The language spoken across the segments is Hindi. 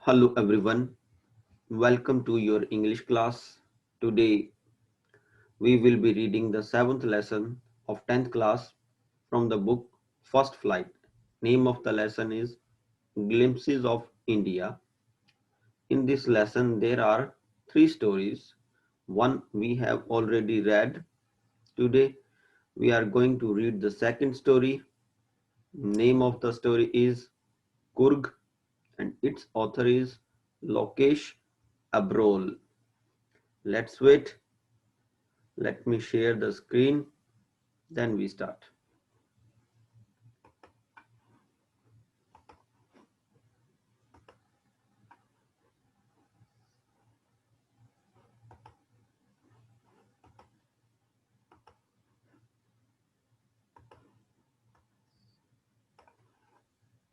Hello everyone, welcome to your English class. Today we will be reading the 7th lesson of 10th class from the book First Flight. Name of the lesson is Glimpses of India. In this lesson there are 3 stories. One we have already read. Today we are going to read the second story. Name of the story is Kurg and its author is Lokesh Abrol. Let's wait. Let me share the screen, then we start.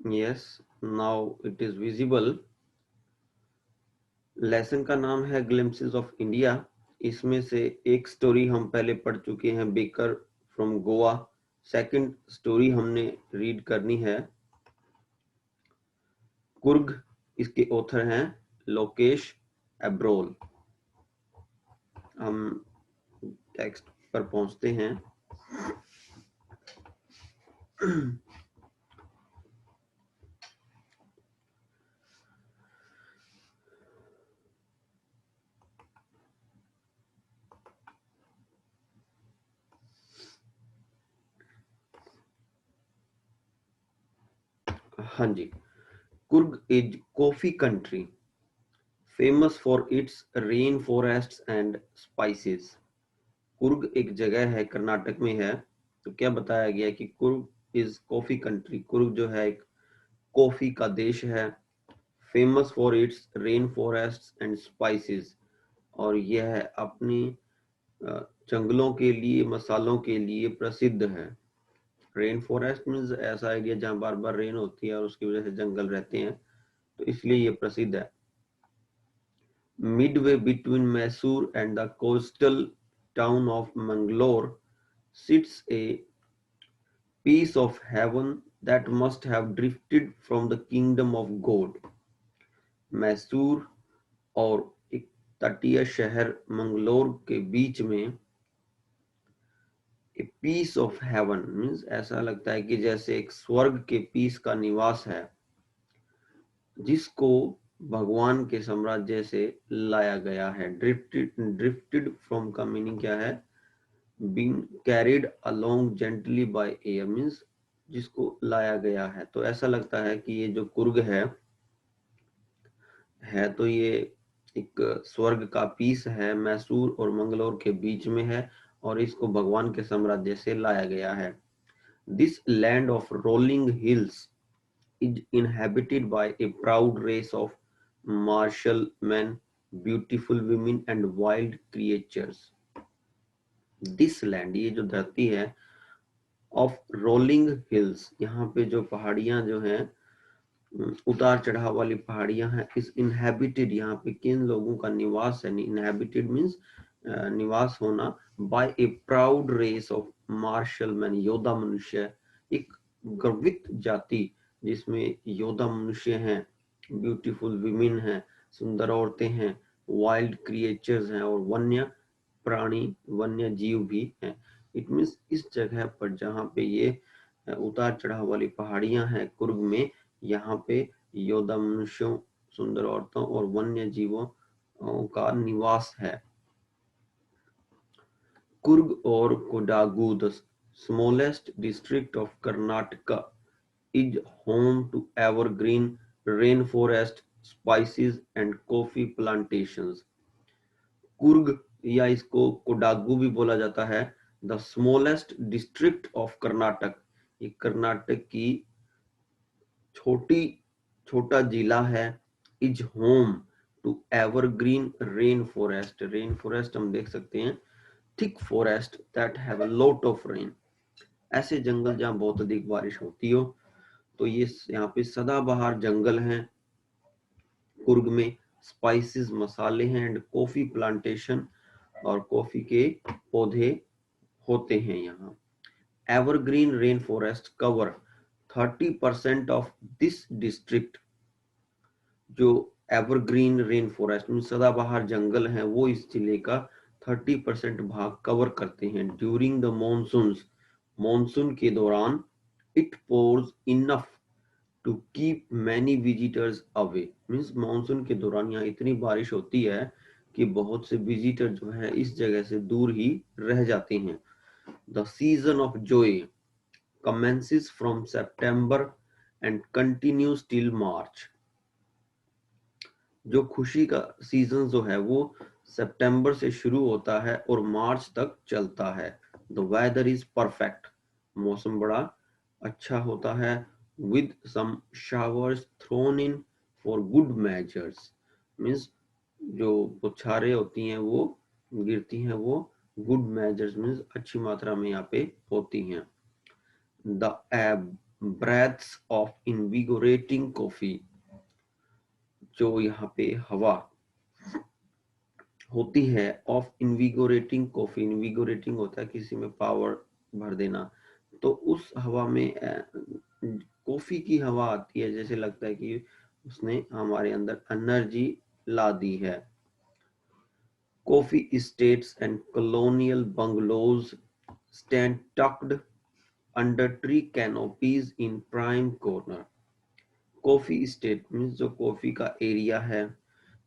Yes, now it is visible. Lesson का नाम है ग्लिम्पसेस ऑफ इंडिया. इसमें से एक स्टोरी हम पहले पढ़ चुके हैं, baker from Goa. Second story हमने रीड करनी है कुर्ग. इसके ऑथर हैं लोकेश एब्रोल. हम टेक्स्ट पर पहुंचते हैं. हाँ जी. Coorg is coffee country famous for its rain forests and spices. Coorg एक जगह है, कर्नाटक में है. तो क्या बताया गया कि Coorg is coffee country. Coorg जो है एक कॉफी का देश है. Famous for its rain forests and spices, और यह अपनी जंगलों के लिए, मसालों के लिए प्रसिद्ध है. रेन फॉरेस्ट मीन्स ऐसा एरिया जहाँ बार बार रेन होती है और उसकी वजह से जंगल रहते हैं, तो इसलिए ये प्रसिद्ध है. Midway between Mysore and the coastal town of Mangalore sits a piece of heaven that must have drifted from the kingdom of God. Mysore और एक तटीय शहर मंगलोर के बीच में a piece of heaven means ऐसा लगता है कि जैसे एक स्वर्ग के पीस का निवास है, जिसको भगवान के साम्राज्य से लाया गया है. ड्रिफ्टेड फ्रॉम का मीनिंग क्या है? Being carried along gently by air means जिसको लाया गया है. तो ऐसा लगता है कि ये जो कुर्ग है तो ये एक स्वर्ग का पीस है, मैसूर और मंगलोर के बीच में है, और इसको भगवान के साम्राज्य से लाया गया है. This land of rolling hills is inhabited by a proud race of martial men, beautiful women and wild creatures. This land, ये जो धरती है, of rolling hills, यहाँ पे जो पहाड़ियाँ जो हैं, उतार चढ़ाव वाली पहाड़ियाँ हैं, इस inhabited, यहाँ पे किन लोगों का निवास है? inhabited means निवास होना, by a proud race of martial men, योद्धा मनुष्य, एक गर्वित जाति जिसमें योद्धा मनुष्य हैं, ब्यूटीफुल विमेन हैं, सुंदर औरतें हैं, वाइल्ड क्रिएचर्स हैं, और वन्य प्राणी, वन्य जीव भी हैं. इट मीन्स इस जगह पर जहाँ पे ये उतार चढ़ाव वाली पहाड़ियां हैं कुर्ग में, यहाँ पे योद्धा मनुष्यों, सुंदर औरतों और वन्य जीवों का निवास है. कुर्ग और Kodagu, the smallest district of Karnataka, is home to evergreen rainforest, spices and coffee plantations. Coorg या इसको कोडागू भी बोला जाता है. The smallest district of Karnataka, ये कर्नाटक की छोटा जिला है. Is home to evergreen rain forest. Rain forest हम देख सकते हैं, thick forest that have a lot of rain. ऐसे जंगल जहाँ बहुत अधिक बारिश होती हो. तो ये यहाँ पे सदाबहार जंगल हैं कुर्ग में. स्पाइसेस, मसाले हैं, एंड कॉफी प्लांटेशन, और कॉफी के पौधे होते हैं यहाँ. Evergreen rain forest cover 30% of this district. जो एवरग्रीन रेन फॉरेस्ट में सदाबहार जंगल हैं वो इस जिले का 30% भाग कवर करते हैं। ड्यूरिंग द मानसून्स, मानसून के दौरान it pours enough to keep many visitors away. Means monsoon के दौरान यहाँ इतनी बारिश होती है कि बहुत से विजिटर जो है इस जगह से दूर ही रह जाते हैं। The season of Joy commences from September and continues till March। जो खुशी का सीजन जो है वो सितंबर से शुरू होता है और मार्च तक चलता है। द वेदर इज परफेक्ट, मौसम बड़ा अच्छा होता है। With some showers thrown in for good measures, means जो बौछारें होती हैं वो गिरती हैं वो गुड मेजर्स मीन्स अच्छी मात्रा में यहाँ पे होती हैं। The breaths of invigorating coffee, जो यहाँ पे हवा होती है ऑफ इनविगोरेटिंग कॉफी, इनविगोरेटिंग होता है किसी में पावर भर देना, तो उस हवा में कॉफी की हवा आती है, जैसे लगता है कि उसने हमारे अंदर एनर्जी ला दी है। Coffee estates and colonial bungalows stand tucked under tree canopies in prime corner. Coffee state means जो कॉफी का एरिया है,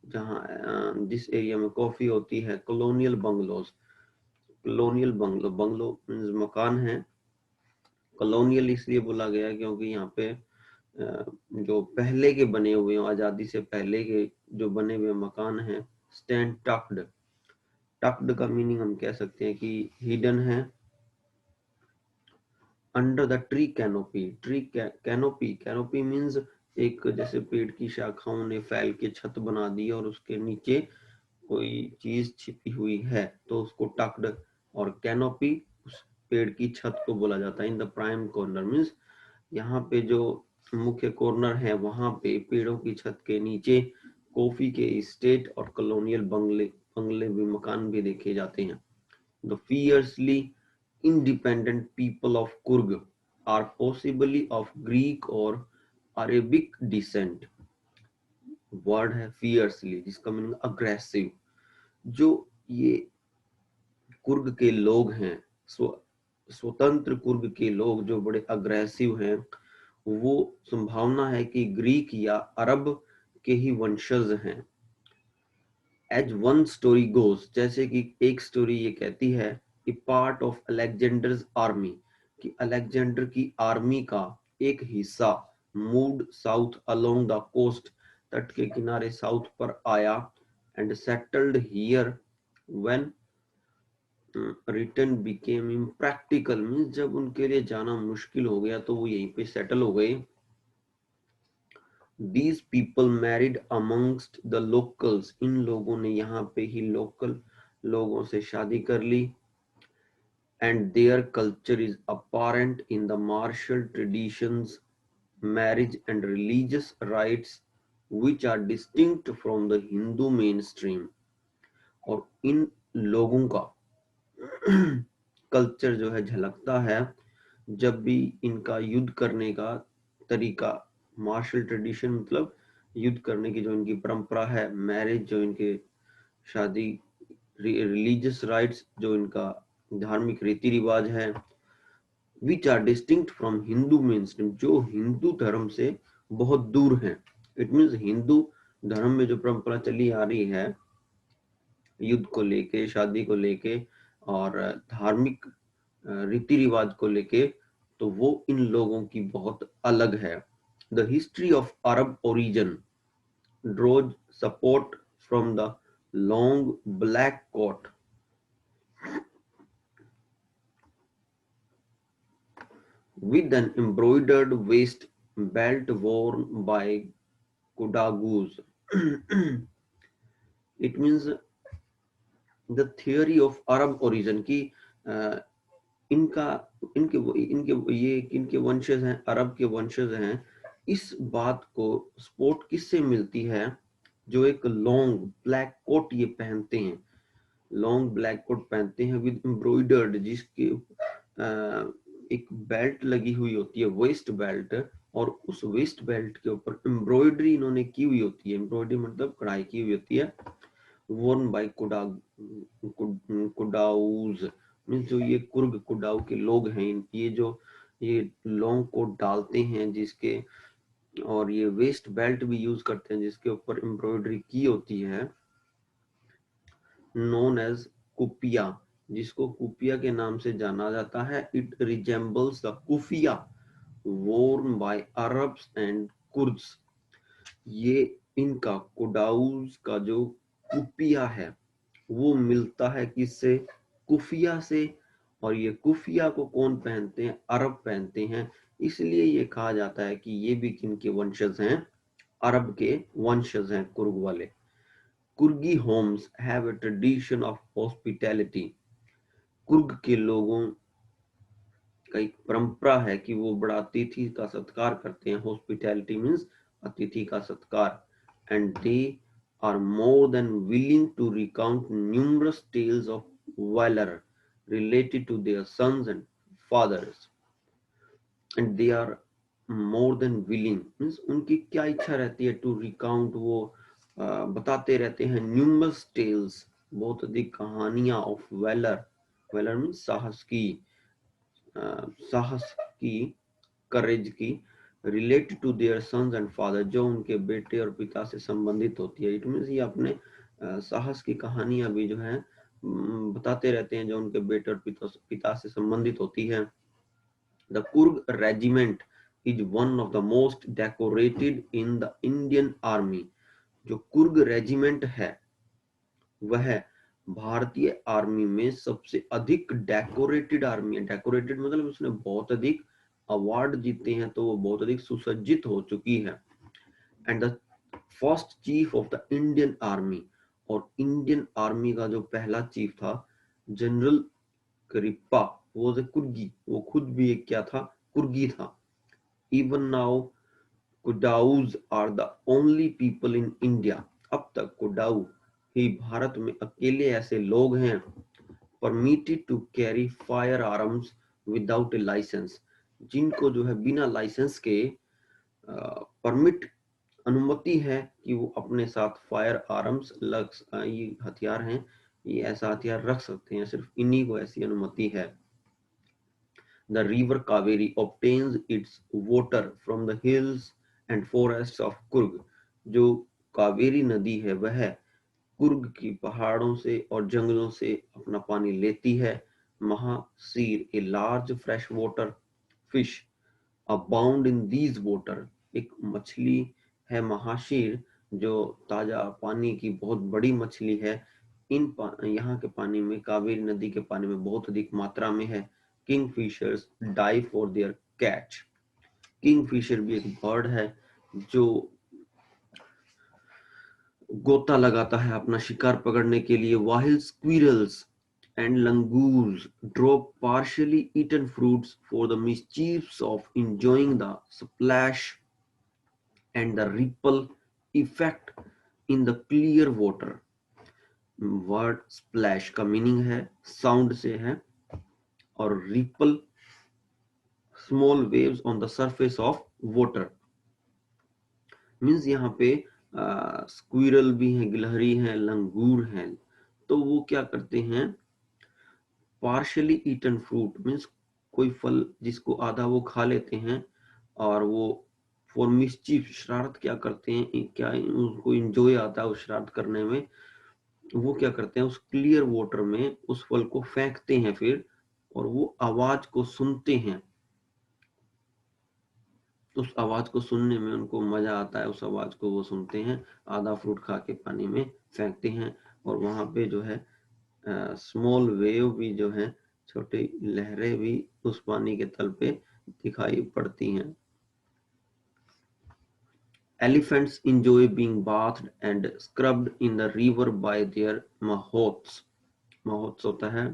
जहाँ जिस एरिया में कॉफी होती है। Colonial bungalows, colonial bungalow, bungalow means मकान है। कॉलोनियल इसलिए बोला गया क्योंकि यहाँ पे जो पहले के बने हुए हैं, आजादी से पहले के जो बने हुए मकान हैं, स्टैंड टक्ड। टक्ड का मीनिंग हम कह सकते हैं कि हिडन है। Under the tree canopy, tree canopy, canopy means एक जैसे पेड़ की शाखाओं ने फैल के छत बना दी और उसके नीचे कोई चीज छिपी हुई है तो उसको टक्ड, और कैनोपी उस पेड़ की छत को बोला जाता है। In the prime corner means यहाँ पे जो मुख्य कॉर्नर है वहां पे पेड़ों की छत के नीचे कॉफी के स्टेट और कॉलोनियल बंगले बंगले भी मकान भी देखे जाते हैं। The fiercely independent people of Kurg are possibly of Greek or Arabic descent। Word है fiercely जिसका मीनिंग अग्रेसिव। जो ये कुर्ग के लोग हैं, स्वतंत्र कुर्ग के लोग जो बड़े अग्रेसिव हैं, वो संभावना है कि ग्रीक या अरब के ही वंशज हैं। एज वन स्टोरी गोज, जैसे कि एक स्टोरी ये कहती है, a part of Alexander's army, कि अलेक्जेंडर की आर्मी का एक हिस्सा moved south along the coast, तट के किनारे साउथ पर आया, and settled here when return became impractical, means जब उनके लिए जाना मुश्किल हो गया तो वो यहीं पे सेटल हो गए। These people married amongst the locals, इन लोगों ने यहाँ पे ही लोकल लोगों से शादी कर ली। And their culture is apparent in the martial traditions, marriage and religious rites which are distinct from the Hindu mainstream। और इन लोगों का कल्चर जो है झलकता है जब भी इनका युद्ध करने का तरीका, मार्शल ट्रेडिशन मतलब युद्ध करने की जो इनकी परंपरा है, मैरिज जो इनके शादी, रिलीजियस राइट्स जो इनका धार्मिक रीति रिवाज है, which are distinct from Hindu mainstream, जो हिंदू धर्म से बहुत दूर हैं। इट मीन्स हिंदू धर्म में जो परंपरा चली आ रही है युद्ध को लेके, शादी को लेके और धार्मिक रीति रिवाज को लेके, तो वो इन लोगों की बहुत अलग है। The history of Arab origin draws support from the long black coat with an embroidered waist belt worn by Kudagus। It means the theory of Arab origin की इनका इनके इनके ये इनके वंशज हैं, अरब के वंशज हैं। इस बात को सपोर्ट किससे मिलती है, जो एक लॉन्ग ब्लैक कोट ये पहनते हैं, लॉन्ग ब्लैक कोट पहनते हैं विद एम्ब्रॉयडर्ड, जिसके एक बेल्ट लगी हुई होती है, वेस्ट बेल्ट, और उस वेस्ट बेल्ट के ऊपर एम्ब्रॉयडरी इन्होंने की हुई होती है। एम्ब्रॉयडरी मतलब कढ़ाई की हुई होती है। worn by कुडाऊज मीन्स जो ये कुर्ग कुडाऊ के लोग हैं, ये जो ये लॉन्ग कोट डालते हैं जिसके, और ये वेस्ट बेल्ट भी यूज करते हैं जिसके ऊपर एम्ब्रॉयडरी की होती है, नोन एज कुपिया, जिसको कुपिया के नाम से जाना जाता है। It resembles the keffiyeh worn by Arabs and Kurds। ये इनका कुडाउज का जो कुपिया है वो मिलता है किससे? कुफिया से। और ये कुफिया को कौन पहनते हैं? अरब पहनते हैं। इसलिए ये कहा जाता है कि ये भी किनके वंशज हैं? अरब के वंशज हैं कुर्ग वाले। Coorgi homes have a tradition of hospitality. Coorg के लोगों का एक परंपरा है कि वो बड़ा अतिथि का सत्कार करते हैं। हॉस्पिटैलिटी मीन्स अतिथि का सत्कार। And they are more than willing to recount numerous tales of valor related to their sons and fathers। and they are more than willing means उनकी क्या इच्छा रहती है? to recount, वो बताते रहते हैं numerous tales, बहुत अधिक कहानियां of valor। valor means साहस की, साहस की, करेज की, related to their sons and father, जो उनके बेटे और पिता से संबंधित होती है। इट मीन्स ये अपने साहस की कहानियां भी जो है बताते रहते हैं जो उनके बेटे और पिता से संबंधित होती है। The Coorg regiment is one of the most decorated in the Indian army. जो कुर्ग रेजिमेंट है वह भारतीय आर्मी में सबसे अधिक डेकोरेटेड आर्मी है। डेकोरेटेड मतलब उसने बहुत अधिक अवार्ड जीते हैं, तो वो बहुत अधिक सुसज्जित हो चुकी है। And the first chief of the Indian army, और इंडियन आर्मी का जो पहला चीफ था जनरल करिप्पा, वो कुर्गी, वो खुद भी एक क्या था? कुर्गी था। Even now Kodavas are the only people in India. अब तक कुडाऊ ही भारत में अकेले ऐसे लोग हैं permitted to carry firearms without a licence, जिनको जो है बिना लाइसेंस के परमिट, अनुमति है कि वो अपने साथ फायर आर्म्स ये हथियार हैं, ये ऐसा हथियार रख सकते हैं, सिर्फ इन्हीं को ऐसी अनुमति है। The river Kaveri obtains its water from the hills and forests of Kurg। जो कावेरी नदी है वह कुर्ग की पहाड़ों से और जंगलों से अपना पानी लेती है। Mahseer, a large fresh water fish abound in these water. एक मछली है महाशीर जो ताजा पानी की बहुत बड़ी मछली है। यहाँ के पानी में, कावेरी नदी के पानी में बहुत अधिक मात्रा में है। Kingfishers dive for their catch. Kingfisher भी एक बर्ड है जो गोता लगाता है अपना शिकार पकड़ने के लिए। Wild squirrels and langurs drop partially eaten fruits for the mischiefs of enjoying the splash and the ripple effect in the clear water। Word splash का मीनिंग है साउंड से है, और ripple small waves on the surface of water. Means यहाँ पे स्क्विरल भी हैं, गिलहरी हैं, लंगूर हैं, तो वो क्या करते हैं? पार्शियली ईटन फ्रूट मीन्स कोई फल जिसको आधा वो खा लेते हैं, और वो फॉर मिस्चीफ, शरारत क्या करते हैं, क्या उनको इंजॉय आता है उस शरारत करने में, वो क्या करते हैं? उस क्लियर वाटर में उस फल को फेंकते हैं फिर, और वो आवाज को सुनते हैं। उस आवाज को सुनने में उनको मजा आता है, उस आवाज को वो सुनते हैं, आधा फ्रूट खा के पानी में फेंकते हैं, और वहां पे जो है स्मॉल वेव भी जो है, छोटी लहरें भी उस पानी के तल पे दिखाई पड़ती हैं। Elephants enjoy being bathed and scrubbed in the river by their mahots। mahots होता है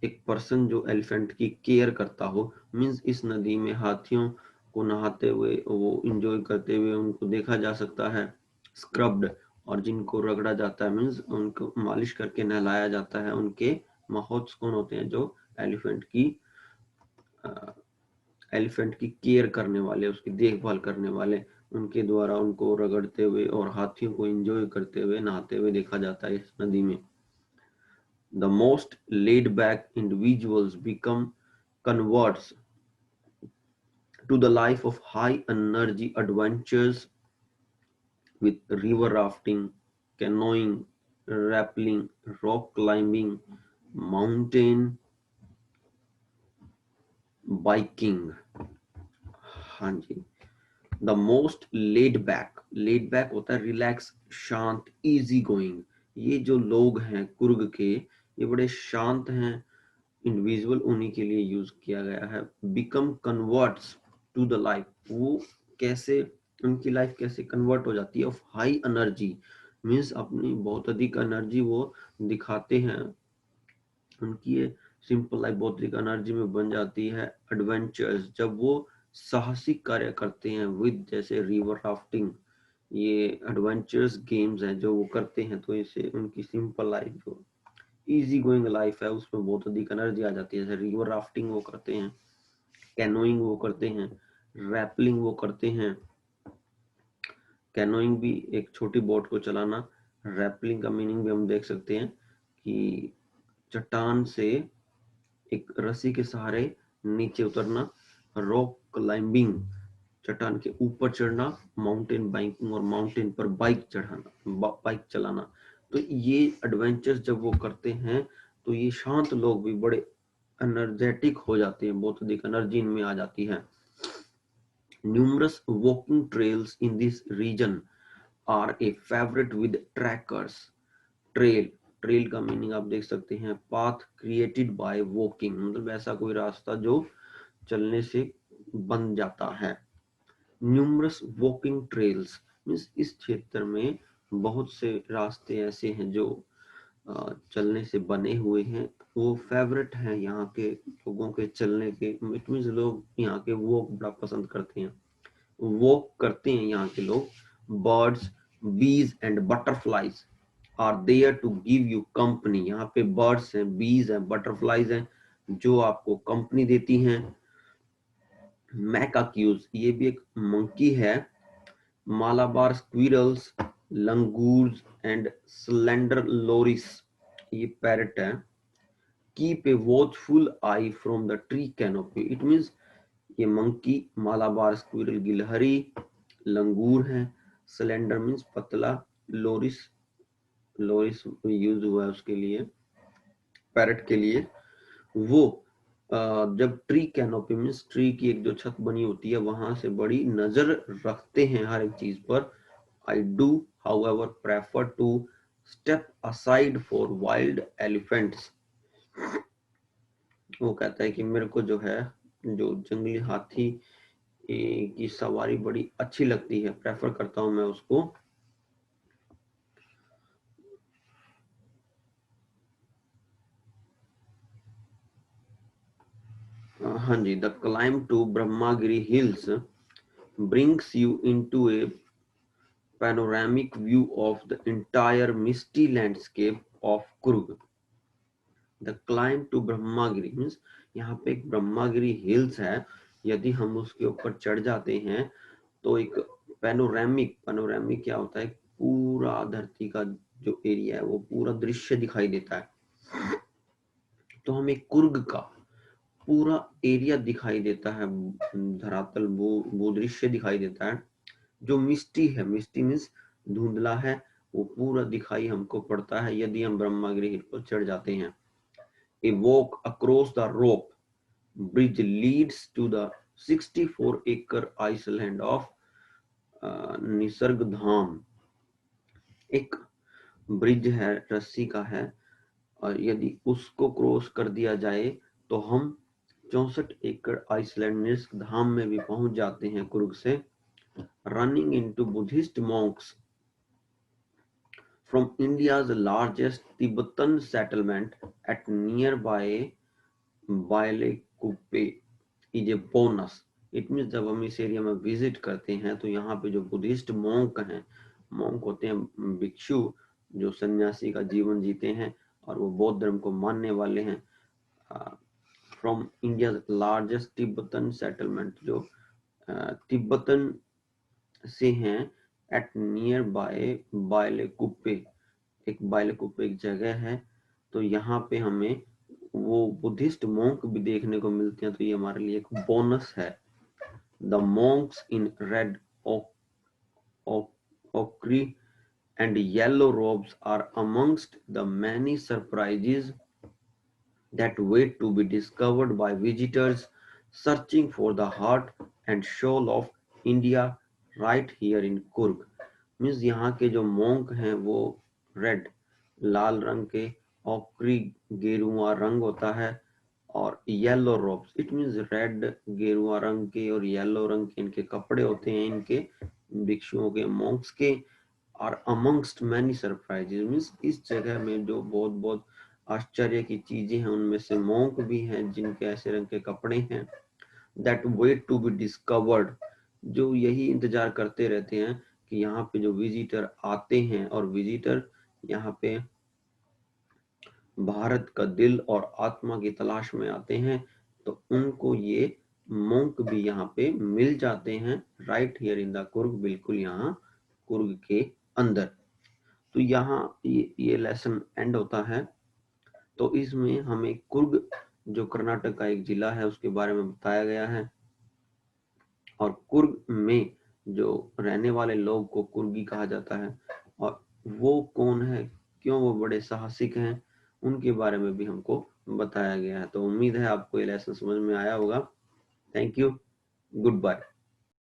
एक पर्सन जो एलिफेंट की केयर करता हो। मीन्स इस नदी में हाथियों को नहाते हुए, वो इंजॉय करते हुए उनको देखा जा सकता है। स्क्रब्ड, और जिनको रगड़ा जाता है मीन्स उनको मालिश करके नहलाया जाता है। उनके माहौत्स कौन होते हैं? जो एलिफेंट की एलिफेंट की केयर करने वाले, उसकी देखभाल करने वाले, उनके द्वारा उनको रगड़ते हुए और हाथियों को एंजॉय करते हुए नहाते हुए देखा जाता है इस नदी में। The most laid back individuals become converts to the life of high energy adventures with river rafting, canoeing, rappelling, rock climbing, mountain biking। हाँ जी। द मोस्ट लेड बैक होता है रिलैक्स, शांत, इजी गोइंग। ये जो लोग हैं कुर्ग के, ये बड़े शांत हैं इंडिविजुअल, उन्हीं के लिए यूज किया गया है। Become converts to the life, वो कैसे, उनकी लाइफ कैसे कन्वर्ट हो जाती है ऑफ हाई एनर्जी, मीन्स अपनी बहुत अधिक एनर्जी वो दिखाते हैं, उनकी ये सिंपल लाइफ बहुत अधिक एनर्जी में बन जाती है। एडवेंचर्स, जब वो साहसिक कार्य करते हैं विद, जैसे रिवर राफ्टिंग, ये एडवेंचरस गेम्स हैं जो वो करते हैं, तो इससे उनकी सिंपल लाइफ जो इजी गोइंग लाइफ है उसमें बहुत अधिक एनर्जी आ जाती है। जैसे रिवर राफ्टिंग वो करते हैं, कैनोइंग वो करते हैं, रैपलिंग वो करते हैं। कैनोइंग भी एक छोटी बोट को चलाना, रैपलिंग का मीनिंग भी हम देख सकते हैं कि चट्टान से एक रस्सी के सहारे नीचे उतरना, रॉक क्लाइंबिंग चट्टान के ऊपर चढ़ना, माउंटेन बाइकिंग और माउंटेन पर बाइक चढ़ाना, बाइक चलाना। तो ये एडवेंचर्स जब वो करते हैं तो ये शांत लोग भी बड़े एनर्जेटिक हो जाते हैं, बहुत अधिक एनर्जी इनमें आ जाती है। Numerous walking trails in this region are a favourite with trekkers. Trail, trail का मीनिंग आप देख सकते हैं, पाथ क्रिएटेड बाय वॉकिंग, मतलब ऐसा कोई रास्ता जो चलने से बन जाता है। न्यूमरस वॉकिंग ट्रेल्स मीन्स इस क्षेत्र में बहुत से रास्ते ऐसे हैं जो चलने से बने हुए हैं, वो फेवरेट हैं यहाँ के लोगों के चलने के। इट मीन्स लोग यहाँ के वॉक बड़ा पसंद करते हैं, वॉक करते हैं यहाँ के लोग। Birds, bees and butterflies are there to give you company. यहाँ पे बर्ड्स हैं, बीज हैं, बटरफ्लाइज हैं जो आपको कंपनी देती हैं। मैकाक्यूज, ये भी एक मंकी है। Malabar squirrels, langurs and slender loris, ये पैरट है। Keep a watchful eye from the tree canopy, it means ये मंकी, मालाबार स्क्विरल गिलहरी, लंगूर है, स्लेंडर मीन्स पतला, लोरिस, लोरिस यूज हुआ है उसके लिए, पैरट के लिए। वो जब ट्री कैनोपी मीन्स ट्री की एक जो छत बनी होती है वहां से बड़ी नजर रखते हैं हर एक चीज पर। I do however prefer to step aside for wild elephants. वो कहता है कि मेरे को जो है, जो जंगली हाथी की सवारी बड़ी अच्छी लगती है, प्रेफर करता हूं मैं उसको। हाँ जी। The climb to Brahmagiri hills brings you into a panoramic view of the entire misty landscape of Kurg. The climb to Brahmagiri means यहाँ पे एक ब्रह्मागिरी हिल्स है, यदि हम उसके ऊपर चढ़ जाते हैं तो एक पैनोरामिक, पैनोरामिक क्या होता है, पूरा धरती का जो एरिया है वो पूरा दृश्य दिखाई देता है। तो हमें कुर्ग का पूरा एरिया दिखाई देता है, धरातल, वो दृश्य दिखाई देता है जो मिस्टी है। मिस्टी मीन्स धुंधला है, वो पूरा दिखाई हमको पड़ता है यदि हम ब्रह्मागिरी हिल पर चढ़ जाते हैं। A walk across the rope bridge leads to the 64 acre Iceland of Nisarga धाम। एक ब्रिज है, रस्सी का है, और यदि उसको क्रॉस कर दिया जाए तो हम 64 एकड़ आइसलैंड निसर्ग धाम में भी पहुंच जाते हैं कुर्ग से। Running into Buddhist Monks from India's largest Tibetan settlement at nearby Bailekupe is a bonus. It means जब हम इस एरिया में विजिट करते हैं तो यहाँ पे जो बुद्धिस्ट मॉन्क हैं, मॉन्क होते हैं भिक्षु जो सन्यासी का जीवन जीते हैं और वो बौद्ध धर्म को मानने वाले हैं, from India's largest Tibetan settlement, जो तिब्बतन से हैं, at nearby बायलेकुप्पे, एक बायलेकुप्पे एक जगह है, तो यहाँ पे हमें वो बुद्धिस्ट मॉन्क भी देखने को मिलते हैं, तो ये हमारे लिए एक बोनस है। The monks in red ochre and yellow robes are amongst the many surprises that wait to be discovered by visitors searching for the heart and soul of India right here in Kurg। Means यहाँ के जो मोंक हैं वो रेड, लाल रंग के, ऑक्री गेरुआ रंग होता है, और yellow ropes, it means red गेरुआ रंग के और येलो रंग के इनके कपड़े होते हैं, इनके भिक्षुओं के, मोंक्स के। और अमंगस्ट मैनी सरप्राइजेस, मीन्स इस जगह में जो बहुत बहुत आश्चर्य की चीजें हैं, उनमें से मोंक भी हैं जिनके ऐसे रंग के कपड़े हैं, that wait to be discovered, जो यही इंतजार करते रहते हैं कि यहाँ पे जो विजिटर आते हैं, और विजिटर यहाँ पे भारत का दिल और आत्मा की तलाश में आते हैं, तो उनको ये मोंक भी यहाँ पे मिल जाते हैं, right here in the Coorg, बिल्कुल यहाँ कुर्ग के अंदर। तो यहाँ ये लेसन एंड होता है। तो इसमें हमें कुर्ग, जो कर्नाटक का एक जिला है, उसके बारे में बताया गया है, और कुर्ग में जो रहने वाले लोग को कुर्गी कहा जाता है, और वो कौन है, क्यों वो बड़े साहसिक हैं, उनके बारे में भी हमको बताया गया है। तो उम्मीद है आपको ये लेसन समझ में आया होगा। Thank you, good bye.